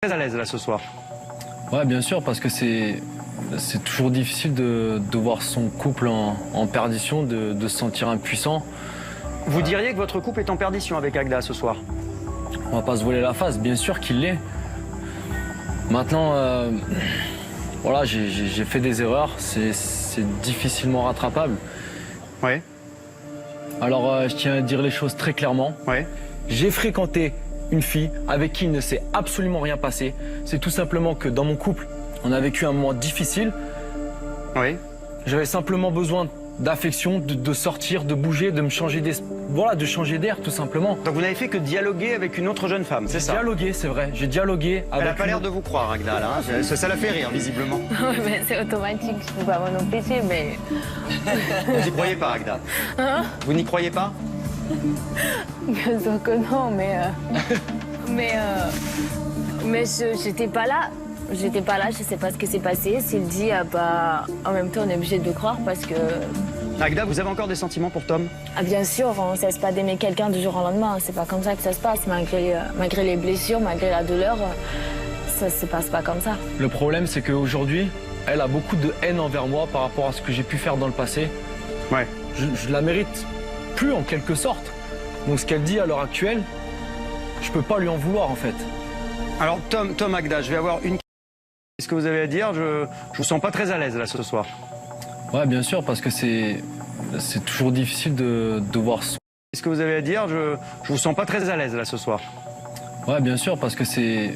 Très à l'aise là ce soir. Ouais, bien sûr, parce que c'est toujours difficile de voir son couple en perdition, de se sentir impuissant. Vous diriez que votre couple est en perdition avec Agda ce soir? On va pas se voiler la face, bien sûr qu'il l'est. Maintenant, voilà, j'ai fait des erreurs, c'est difficilement rattrapable. Ouais. Alors, je tiens à dire les choses très clairement. Ouais. J'ai fréquenté une fille avec qui il ne s'est absolument rien passé. C'est tout simplement que dans mon couple, on a vécu un moment difficile. Oui. J'avais simplement besoin d'affection, de sortir, de bouger, de me changer voilà, de changer d'air tout simplement. Donc vous n'avez fait que dialoguer avec une autre jeune femme, c'est ça? Dialoguer, c'est vrai. J'ai dialogué avec. Elle n'a pas l'air de vous croire, Agda, là. Hein. Ça la fait rire, visiblement. Oui, mais c'est automatique, je ne peux pas m'en empêcher, mais... Vous n'y croyez pas, Agda? Hein? Vous n'y croyez pas? Bien sûr que non, mais j'étais pas là. J'étais pas là, je sais pas ce qui s'est passé. S'il dit, bah, en même temps, on est obligé de le croire parce que... Agda, vous avez encore des sentiments pour Tom? Ah, bien sûr, on ne cesse pas d'aimer quelqu'un du jour au lendemain. C'est pas comme ça que ça se passe, malgré les blessures, malgré la douleur. Ça se passe pas comme ça. Le problème, c'est qu'aujourd'hui, elle a beaucoup de haine envers moi par rapport à ce que j'ai pu faire dans le passé. Ouais. Je la mérite plus en quelque sorte. Donc ce qu'elle dit à l'heure actuelle, je peux pas lui en vouloir en fait. Alors Tom Agda, je vais avoir une... Qu'est-ce que vous avez à dire? Je vous sens pas très à l'aise là ce soir. Ouais, bien sûr, parce que c'est toujours difficile de voir son... Qu'est-ce que vous avez à dire? Je vous sens pas très à l'aise là ce soir. Ouais, bien sûr, parce que c'est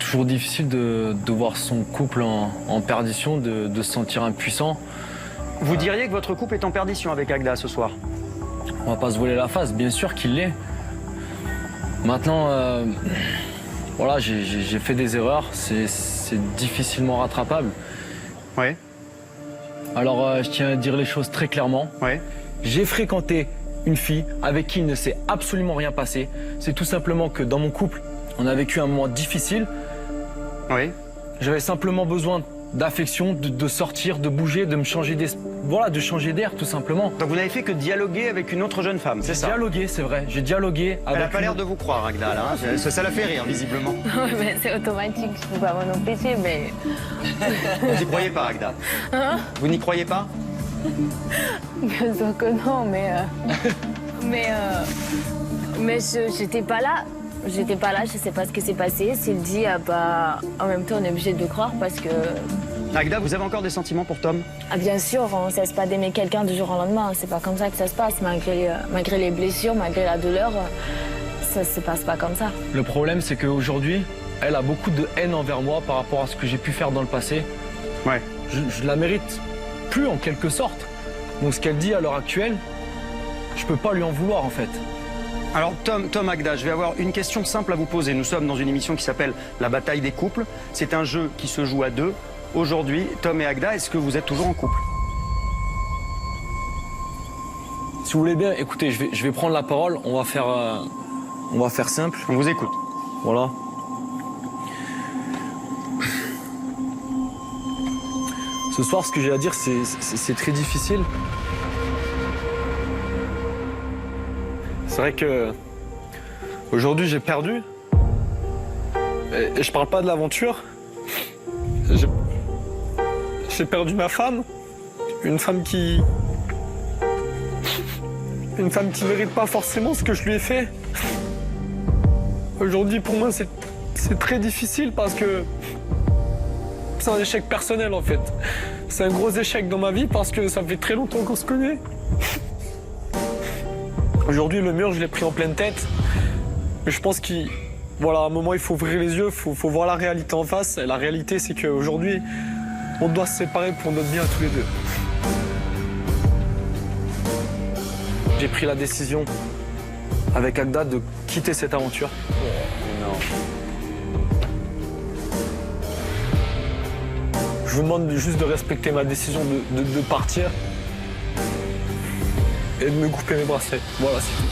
toujours difficile de voir son couple en perdition, de se sentir impuissant. Vous diriez que votre couple est en perdition avec Agda ce soir? On va pas se voiler la face, bien sûr qu'il l'est. Maintenant, voilà, j'ai fait des erreurs, c'est difficilement rattrapable. Ouais. Alors, je tiens à dire les choses très clairement. Ouais. J'ai fréquenté une fille avec qui il ne s'est absolument rien passé. C'est tout simplement que dans mon couple, on a vécu un moment difficile. Oui. J'avais simplement besoin d'affection, de sortir, de bouger, de me changer voilà, de changer d'air tout simplement. Donc vous n'avez fait que dialoguer avec une autre jeune femme, c'est ça? Dialoguer, c'est vrai. J'ai dialogué avec... Elle n'a pas l'air de vous croire, Agda, là. Hein. Ça la fait rire, visiblement. Oui, mais c'est automatique, je ne peux pas m'en empêcher, mais... Vous n'y croyez pas, Agda? Hein? Vous n'y croyez pas? Bien sûr que non, mais j'étais pas là. J'étais pas là, je sais pas ce qui s'est passé. S'il dit, bah, en même temps, on est obligé de le croire parce que... Agda, vous avez encore des sentiments pour Tom? Ah, bien sûr, on ne cesse pas d'aimer quelqu'un du jour au lendemain. C'est pas comme ça que ça se passe, malgré les blessures, malgré la douleur. Ça se passe pas comme ça. Le problème, c'est qu'aujourd'hui, elle a beaucoup de haine envers moi par rapport à ce que j'ai pu faire dans le passé. Ouais. Je la mérite plus en quelque sorte. Donc ce qu'elle dit à l'heure actuelle, je peux pas lui en vouloir en fait. Alors Tom Agda, je vais avoir une question simple à vous poser. Nous sommes dans une émission qui s'appelle La bataille des couples. C'est un jeu qui se joue à deux. Aujourd'hui, Tom et Agda, est-ce que vous êtes toujours en couple? Si vous voulez bien, écoutez, je vais prendre la parole. On va faire simple. On vous écoute. Voilà. Ce soir, ce que j'ai à dire, c'est très difficile. C'est vrai que aujourd'hui, j'ai perdu. Et je parle pas de l'aventure. J'ai perdu ma femme. Une femme qui mérite pas forcément ce que je lui ai fait. Aujourd'hui, pour moi, c'est très difficile parce que c'est un échec personnel, en fait. C'est un gros échec dans ma vie parce que ça fait très longtemps qu'on se connaît. Aujourd'hui, le mur, je l'ai pris en pleine tête. Mais je pense voilà, à un moment, il faut ouvrir les yeux, il faut voir la réalité en face. Et la réalité, c'est qu'aujourd'hui, on doit se séparer pour notre bien tous les deux. J'ai pris la décision avec Agda de quitter cette aventure. Non. Je vous demande juste de respecter ma décision de partir et de me couper mes bracelets. Voilà, c'est tout.